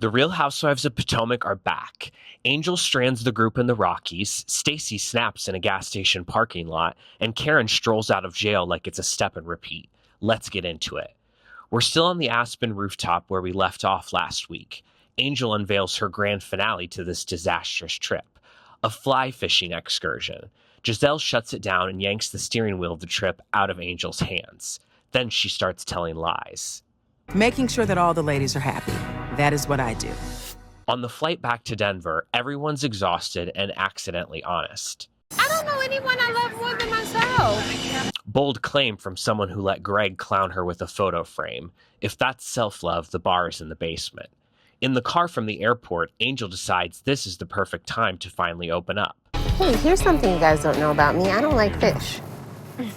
The Real Housewives of Potomac are back. Angel strands the group in the Rockies, Stacey snaps in a gas station parking lot, and Karen strolls out of jail like it's a step and repeat. Let's get into it. We're still on the Aspen rooftop where we left off last week. Angel unveils her grand finale to this disastrous trip, a fly fishing excursion. Gizelle shuts it down and yanks the steering wheel of the trip out of Angel's hands. Then she starts telling lies. Making sure that all the ladies are happy. That is what I do. On the flight back to Denver, everyone's exhausted and accidentally honest. I don't know anyone I love more than myself. Bold claim from someone who let Greg clown her with a photo frame. If that's self-love, the bar is in the basement. In the car from the airport, Angel decides this is the perfect time to finally open up. Hey, here's something you guys don't know about me. I don't like fish.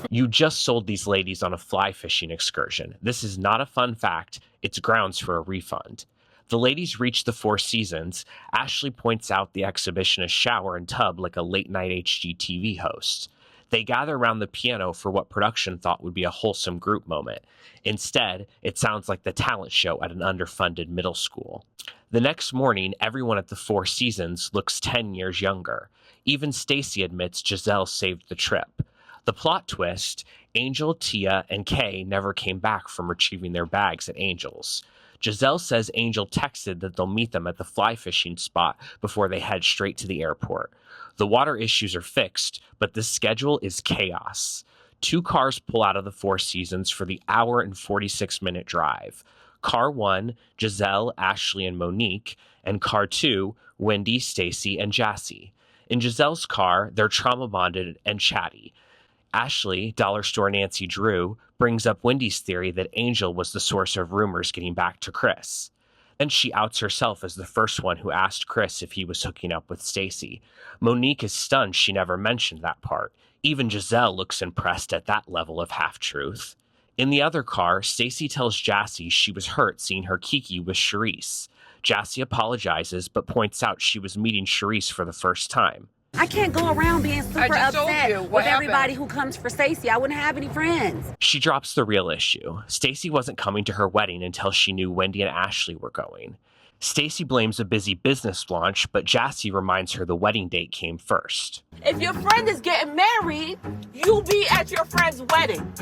You just sold these ladies on a fly fishing excursion. This is not a fun fact. It's grounds for a refund. The ladies reach the Four Seasons. Ashley points out the exhibitionist shower and tub like a late-night HGTV host. They gather around the piano for what production thought would be a wholesome group moment. Instead, it sounds like the talent show at an underfunded middle school. The next morning, everyone at the Four Seasons looks 10 years younger. Even Stacey admits Gizelle saved the trip. The plot twist, Angel, Tia, and Kay never came back from retrieving their bags at Angel's. Gizelle says Angel texted that they'll meet them at the fly fishing spot before they head straight to the airport. The water issues are fixed, but the schedule is chaos. 2 cars pull out of the Four Seasons for the hour and 46-minute drive. Car 1, Gizelle, Ashley, and Monique, and Car 2, Wendy, Stacey, and Jassi. In Gizelle's car, they're trauma-bonded and chatty. Ashley, Dollar Store Nancy Drew, brings up Wendy's theory that Angel was the source of rumors getting back to Chris. Then she outs herself as the first one who asked Chris if he was hooking up with Stacey. Monique is stunned she never mentioned that part. Even Gizelle looks impressed at that level of half-truth. In the other car, Stacey tells Jassi she was hurt seeing her kiki with Charisse. Jassi apologizes but points out she was meeting Charisse for the first time. I can't go around being super upset with everybody who comes for Stacey. I wouldn't have any friends. She drops the real issue. Stacey wasn't coming to her wedding until she knew Wendy and Ashley were going. Stacey blames a busy business launch, but Jassi reminds her the wedding date came first. If your friend is getting married, you'll be at your friend's wedding.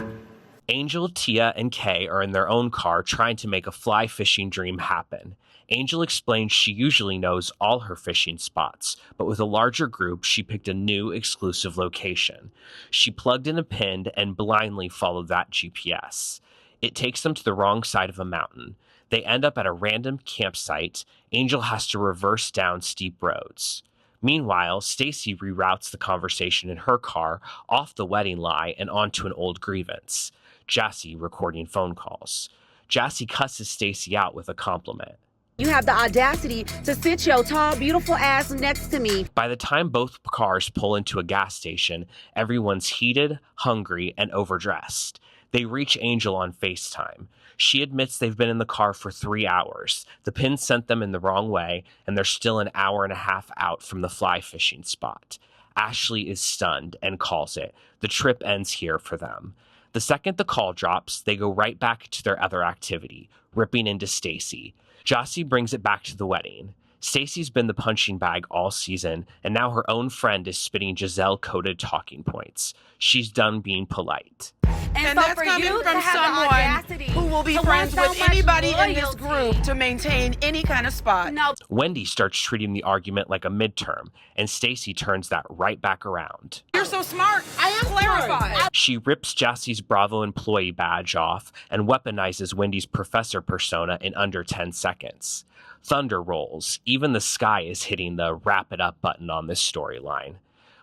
Angel, Tia, and Kay are in their own car trying to make a fly fishing dream happen. Angel explains she usually knows all her fishing spots, but with a larger group, she picked a new exclusive location. She plugged in a pin and blindly followed that GPS. It takes them to the wrong side of a mountain. They end up at a random campsite. Angel has to reverse down steep roads. Meanwhile, Stacey reroutes the conversation in her car off the wedding lie and onto an old grievance. Jassi recording phone calls. Jassi cusses Stacey out with a compliment. You have the audacity to sit your tall, beautiful ass next to me. By the time both cars pull into a gas station, everyone's heated, hungry, and overdressed. They reach Angel on FaceTime. She admits they've been in the car for 3 hours. The pin sent them in the wrong way, and they're still an hour and a half out from the fly fishing spot. Ashley is stunned and calls it. The trip ends here for them. The second the call drops, they go right back to their other activity, ripping into Stacey. Jassi brings it back to the wedding. Stacey's been the punching bag all season, and now her own friend is spitting Gizelle-coded talking points. She's done being polite. And so that's coming from someone who will be friends with anybody in this group to maintain any kind of spot. No. Wendy starts treating the argument like a midterm, and Stacey turns that right back around. You're so smart. I am Clarify. smart. She rips Jassi's Bravo employee badge off and weaponizes Wendy's professor persona in under 10 seconds. Thunder rolls. Even the sky is hitting the wrap it up button on this storyline.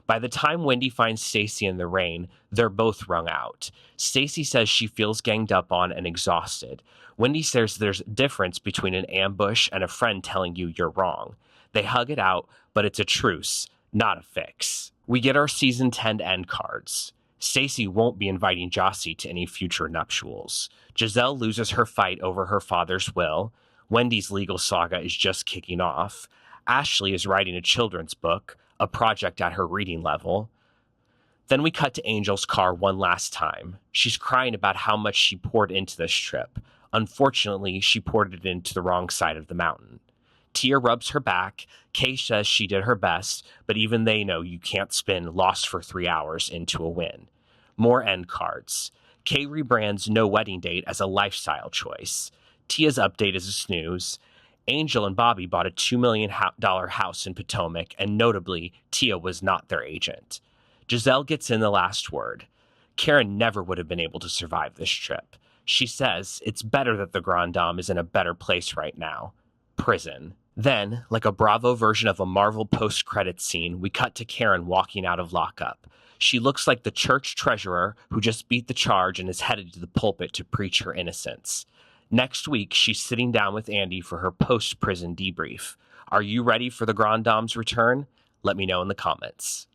By the time Wendy finds Stacey in the rain, they're both wrung out. Stacey says she feels ganged up on and exhausted. Wendy says there's a difference between an ambush and a friend telling you you're wrong. They hug it out, but it's a truce, not a fix. We get our season 10 end cards. Stacey won't be inviting Jassi to any future nuptials. Gizelle loses her fight over her father's will. Wendy's legal saga is just kicking off. Ashley is writing a children's book, a project at her reading level. Then we cut to Angel's car one last time. She's crying about how much she poured into this trip. Unfortunately, she poured it into the wrong side of the mountain. Tia rubs her back. Kay says she did her best, but even they know you can't spin lost for 3 hours into a win. More end cards. Kay rebrands no wedding date as a lifestyle choice. Tia's update is a snooze. Angel and Bobby bought a $2 million house in Potomac, and notably, Tia was not their agent. Gizelle gets in the last word. Karen never would have been able to survive this trip. She says it's better that the Grand Dame is in a better place right now. Prison. Then, like a Bravo version of a Marvel post-credits scene, we cut to Karen walking out of lockup. She looks like the church treasurer who just beat the charge and is headed to the pulpit to preach her innocence. Next week, she's sitting down with Andy for her post-prison debrief. Are you ready for the Grand Dame's return? Let me know in the comments.